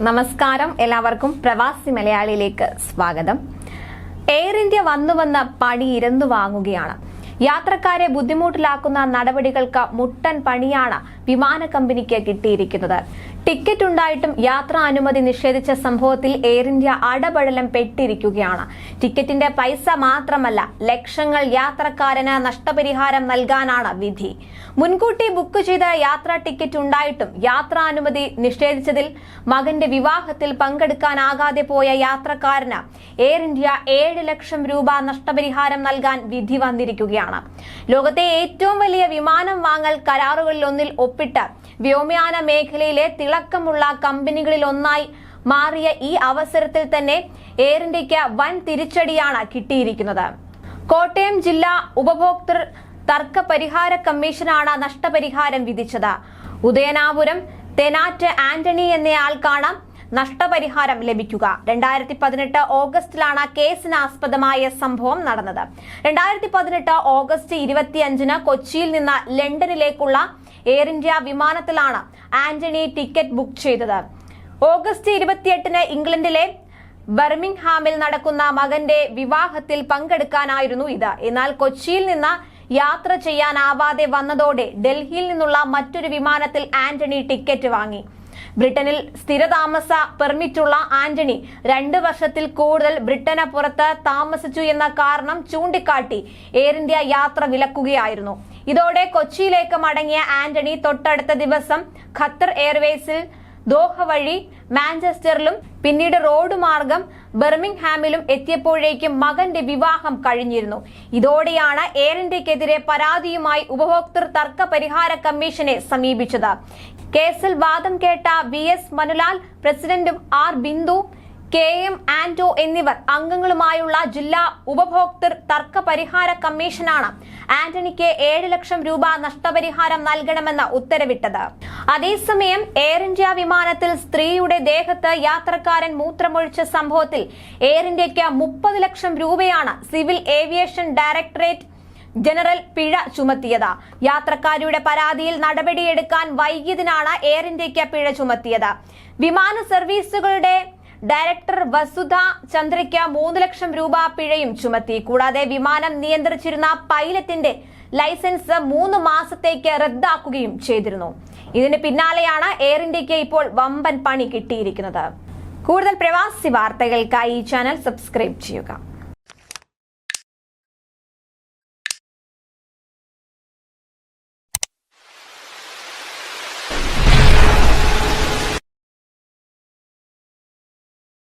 നമസ്കാരം, എല്ലാവർക്കും പ്രവാസി മലയാളിയിലേക്ക് സ്വാഗതം. എയർ ഇന്ത്യ വന്ന് പണി ഇരന്നു വാങ്ങുകയാണ്. യാത്രക്കാരെ ബുദ്ധിമുട്ടിലാക്കുന്ന നടപടികൾക്ക് മുട്ടൻ പണിയാണ് വിമാന കമ്പനിക്ക് കിട്ടിയിരിക്കുന്നത്. ടിക്കറ്റ് ഉണ്ടായിട്ടും യാത്രാ അനുമതി നിഷേധിച്ച സംഭവത്തിൽ എയർ ഇന്ത്യ അടപടലം പെട്ടിരിക്കുകയാണ്. ടിക്കറ്റിന്റെ പൈസ മാത്രമല്ല, ലക്ഷങ്ങൾ യാത്രക്കാരന് നഷ്ടപരിഹാരം നൽകാനാണ് വിധി. മുൻകൂട്ടി ബുക്ക് ചെയ്ത യാത്രാ ടിക്കറ്റ് ഉണ്ടായിട്ടും യാത്രാ അനുമതി നിഷേധിച്ചതിൽ മകന്റെ വിവാഹത്തിൽ പങ്കെടുക്കാനാകാതെ പോയ യാത്രക്കാരന് എയർ ഇന്ത്യ 7 ലക്ഷം രൂപ നഷ്ടപരിഹാരം നൽകാൻ വിധി വന്നിരിക്കുകയാണ്. ലോകത്തെ ഏറ്റവും വലിയ വിമാനം വാങ്ങൽ കരാറുകളിലൊന്നിൽ ഒപ്പിട്ട് വ്യോമയാന മേഖലയിലെ തിളക്കമുള്ള കമ്പനികളിൽ ഒന്നായി മാറിയ ഈ അവസരത്തിൽ തന്നെ എയർ ഇന്ത്യക്ക് വൻ തിരിച്ചടിയാണ് കിട്ടിയിരിക്കുന്നത്. കോട്ടയം ജില്ലാ ഉപഭോക്തൃ തർക്ക പരിഹാര കമ്മീഷനാണ് നഷ്ടപരിഹാരം വിധിച്ചത്. ഉദയനാപുരം തെനാറ്റ് ആന്റണി എന്നയാൾക്കാണ് നഷ്ടപരിഹാരം ലഭിക്കുക. 2018 ഓഗസ്റ്റിലാണ് കേസിനാസ്പദമായ സംഭവം നടന്നത്. 2018 ഓഗസ്റ്റ് 25 കൊച്ചിയിൽ നിന്ന് ലണ്ടനിലേക്കുള്ള എയർ ഇന്ത്യ വിമാനത്തിലാണ് ആന്റണി ടിക്കറ്റ് ബുക്ക് ചെയ്തത്. ഓഗസ്റ്റ് 28 ഇംഗ്ലണ്ടിലെ ബർമിംഗ്ഹാമിൽ നടക്കുന്ന മകന്റെ വിവാഹത്തിൽ പങ്കെടുക്കാനായിരുന്നു ഇത്. എന്നാൽ കൊച്ചിയിൽ നിന്ന് യാത്ര ചെയ്യാനാവാതെ വന്നതോടെ ഡൽഹിയിൽ നിന്നുള്ള മറ്റൊരു വിമാനത്തിൽ ആന്റണി ടിക്കറ്റ് വാങ്ങി. ബ്രിട്ടനിൽ സ്ഥിരതാമസ പെർമിറ്റുള്ള ആന്റണി 2 വർഷത്തിൽ കൂടുതൽ ബ്രിട്ടന് പുറത്ത് താമസിച്ചു എന്ന കാരണം ചൂണ്ടിക്കാട്ടി എയർ ഇന്ത്യ യാത്ര വിലക്കുകയായിരുന്നു. ഇതോടെ കൊച്ചിയിലേക്ക് മടങ്ങിയ ആന്റണി തൊട്ടടുത്ത ദിവസം ഖത്തർ എയർവേസിൽ ദോഹ വഴി മാഞ്ചസ്റ്ററിലും പിന്നീട് റോഡ് മാർഗം ബർമിംഗ്ഹാമിലും എത്തിയപ്പോഴേക്കും മകന്റെ വിവാഹം കഴിഞ്ഞിരുന്നു. ഇതോടെയാണ് എയർ ഇന്ത്യക്കെതിരെ പരാതിയുമായി ഉപഭോക്തൃ തർക്ക പരിഹാര കമ്മീഷനെ സമീപിച്ചത്. കേസിൽ വാദം കേട്ട VS മനുലാൽ, പ്രസിഡന്റും R ബിന്ദു, KM ആന്റോ എന്നിവർ അംഗങ്ങളുമായുള്ള ജില്ലാ ഉപഭോക്തൃ തർക്ക പരിഹാര കമ്മീഷനാണ് ആന്റണിക്ക് 7 ലക്ഷം രൂപ നഷ്ടപരിഹാരം നൽകണമെന്ന് ഉത്തരവിട്ടത്. അതേസമയം എയർ ഇന്ത്യ വിമാനത്തിൽ സ്ത്രീയുടെ ദേഹത്ത് യാത്രക്കാരൻ മൂത്രമൊഴിച്ച സംഭവത്തിൽ എയർ ഇന്ത്യക്ക് 30 ലക്ഷം രൂപയാണ് സിവിൽ ഏവിയേഷൻ ഡയറക്ടറേറ്റ് ജനറൽ പിഴ ചുമത്തിയത്. യാത്രക്കാരുടെ പരാതിയിൽ നടപടിയെടുക്കാൻ വൈകിയതിനാണ് എയർ ഇന്ത്യക്ക് പിഴ ചുമത്തിയത്. വിമാന സർവീസുകളുടെ ഡയറക്ടർ വസുധ ചന്ദ്രയ്ക്ക് 3 ലക്ഷം രൂപ പിഴയും ചുമത്തി. കൂടാതെ വിമാനം നിയന്ത്രിച്ചിരുന്ന പൈലറ്റിന്റെ ലൈസൻസ് 3 മാസത്തേക്ക് റദ്ദാക്കുകയും ചെയ്തിരുന്നു. ഇതിന് പിന്നാലെയാണ് എയർ ഇന്ത്യക്ക് ഇപ്പോൾ വമ്പൻ പണി കിട്ടിയിരിക്കുന്നത്. കൂടുതൽ പ്രവാസി വാർത്തകൾക്കായി ഈ ചാനൽ സബ്സ്ക്രൈബ് ചെയ്യുക.